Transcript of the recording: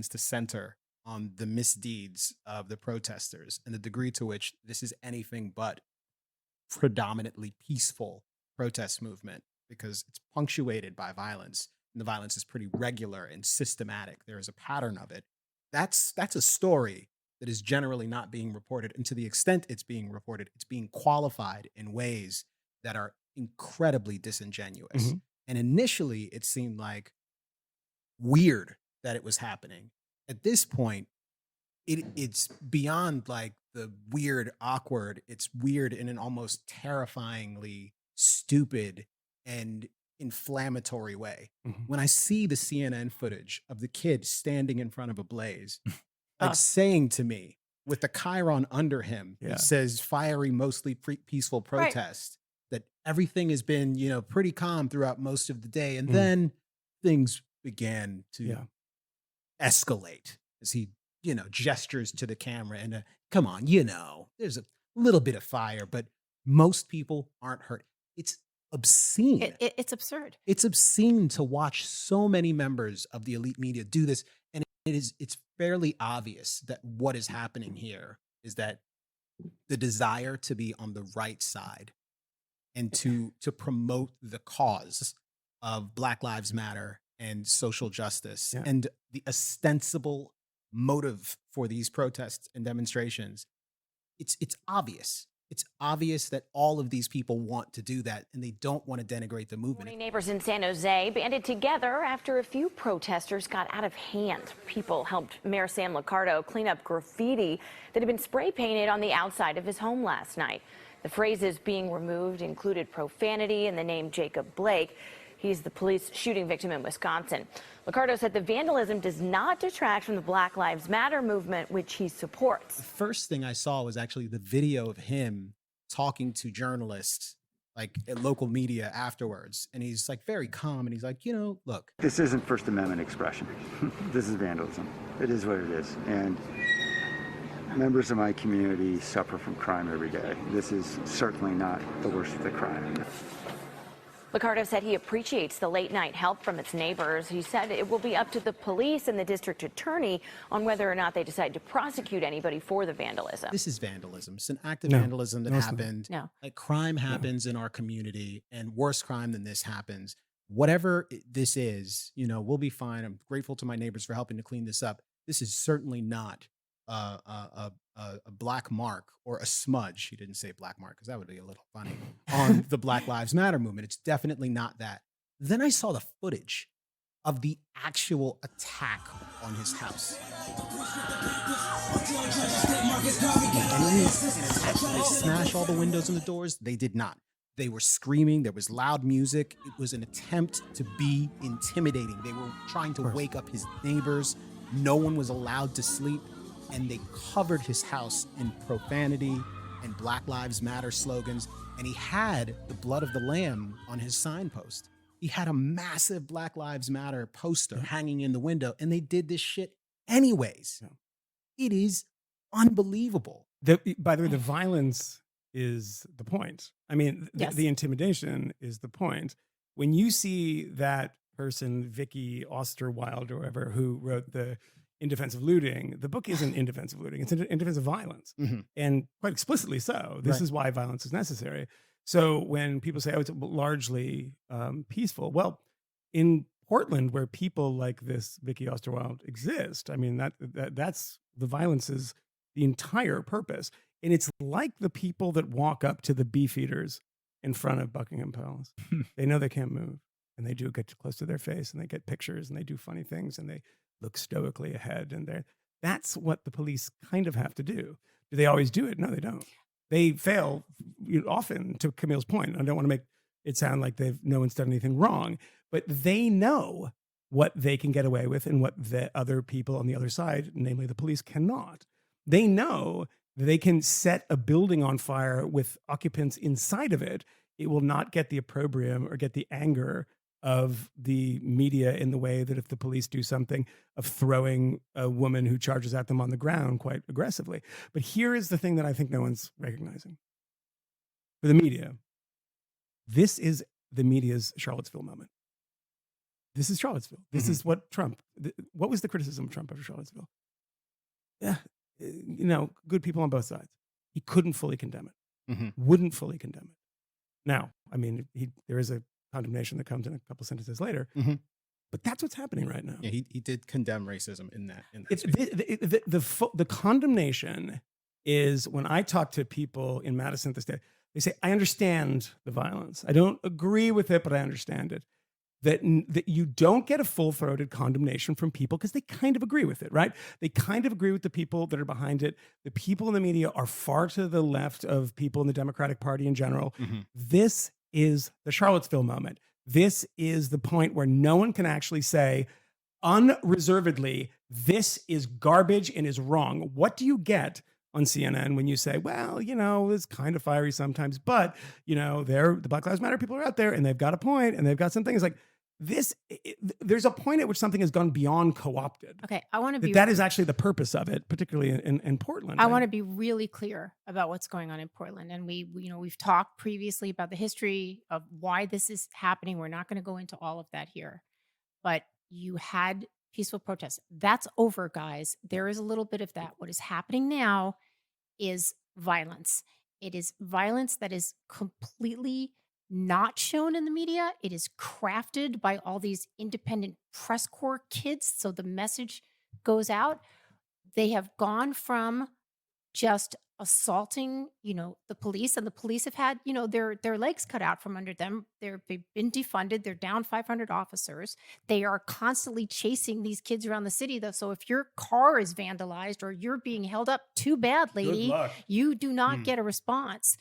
to center on the misdeeds of the protesters and the degree to which this is anything but predominantly peaceful protest movement, because it's punctuated by violence, and the violence is pretty regular and systematic. There is a pattern of it. That's a story that is generally not being reported, and to the extent it's being reported, it's being qualified in ways that are incredibly disingenuous. Mhm. And initially it seemed like weird that it was happening. At this point, it's beyond like the weird awkward. It's weird in an almost terrifyingly stupid and inflammatory way. Mhm. When I see the CNN footage of the kid standing in front of a blaze, like Oh. saying to me with the chyron under him Yeah. that says fiery, mostly peaceful Right. protest, that everything has been, pretty calm throughout most of the day. And Mm. then things began to Yeah. escalate as he, gestures to the camera and come on, there's a little bit of fire, but most people aren't hurt. It's obscene. It's absurd. It's obscene to watch so many members of the elite media do this. And it's fairly obvious that what is happening here is that the desire to be on the right side and to promote the cause of Black Lives Matter and social justice, Yeah. and the ostensible motive for these protests and demonstrations, it's obvious. It's obvious that all of these people want to do that, and they don't want to denigrate the movement. Morning, neighbors in San Jose banded together after a few protesters got out of hand. People helped Mayor Sam Liccardo clean up graffiti that had been spray painted on the outside of his home last night. The phrases being removed included profanity and the name Jacob Blake. He's the police shooting victim in Wisconsin. Liccardo said the vandalism does not detract from the Black Lives Matter movement, which he supports. The first thing I saw was actually the video of him talking to journalists, like at local media afterwards. And he's like very calm, and he's like, look, This isn't First Amendment expression. This is vandalism. It is what it is. And members of my community suffer from crime every day. This is certainly not the worst of the crime. Liccardo said he appreciates the late night help from its neighbors. He said it will be up to the police and the district attorney on whether or not they decide to prosecute anybody for the vandalism. this is vandalism. It's an act of No. vandalism that No, it's not. happened. No. Like crime happens in our community, and worse crime than this happens. Whatever this is, we'll be fine. I'm grateful to my neighbors for helping to clean this up. This is certainly not a black mark or a smudge. He didn't say black mark because that would be a little funny on the Black Lives Matter movement. It's definitely not that. Then I saw the footage of the actual attack on his house. And it is an attack. Did they smash all the windows and the doors? They did not. They were screaming. There was loud music. It was an attempt to be intimidating. They were trying to wake up his neighbors. No one was allowed to sleep. And they covered his house in profanity and Black Lives Matter slogans. And he had the blood of the lamb on his signpost. He had a massive Black Lives Matter poster hanging in the window, and they did this shit anyways. Yeah. It is unbelievable. By the way, the violence is the point. I mean, Yes. the intimidation is the point. When you see that person, Vicky Osterwilde or whatever, who wrote the In Defense of Looting, the book isn't in defense of looting. It's in defense of violence. Mhm. And quite explicitly so. This Right. is why violence is necessary. So when people say, oh, it's largely peaceful, well, in Portland, where people like this Vicky Osterwilde exist, I mean, that's the violence is the entire purpose. And it's like the people that walk up to the beefeaters in front of Buckingham Palace. They know they can't move, and they do get close to their face, and they get pictures, and they do funny things, and they look stoically ahead. And that's what the police kind of have to do. Do they always do it? No, they don't. They fail often, to Camille's point. I don't want to make it sound like no one's done anything wrong, but they know what they can get away with and what the other people on the other side, namely the police, cannot. They know that they can set a building on fire with occupants inside of it. It will not get the opprobrium or get the anger of the media in the way that if the police do something of throwing a woman who charges at them on the ground quite aggressively. But here is the thing that I think no one's recognizing. For the media, this is the media's Charlottesville moment. this is Charlottesville. This is what what was the criticism of Trump over Charlottesville? Yeah, good people on both sides. He couldn't fully condemn it, wouldn't fully condemn it. Now, I mean, there is a condemnation that comes in a couple sentences later, but that's what's happening right now. Yeah, he did condemn racism in that. The condemnation is when I talk to people in Madison this day, they say, I understand the violence. I don't agree with it, but I understand it. That you don't get a full-throated condemnation from people because they kind of agree with it, right? They kind of agree with the people that are behind it. The people in the media are far to the left of people in the Democratic Party in general. This is the Charlottesville moment. This is the point where no one can actually say unreservedly, this is garbage and is wrong. What do you get on CNN when you say, well, it's kind of fiery sometimes, but, the Black Lives Matter people are out there and they've got a point and they've got some things like this. There's a point at which something has gone beyond co-opted. Okay, I want to be. That is actually the purpose of it, particularly in Portland. I want to be really clear about what's going on in Portland, and we've talked previously about the history of why this is happening. We're not going to go into all of that here, but you had peaceful protests. That's over, guys. There is a little bit of that. What is happening now is violence. It is violence that is completely not shown in the media. It is crafted by all these independent press corps kids, so the message goes out. They have gone from just assaulting, the police, and the police have had, their legs cut out from under them. They've been defunded. They're down 500 officers. They are constantly chasing these kids around the city, though. So if your car is vandalized or you're being held up, too bad, lady. You do not get a response.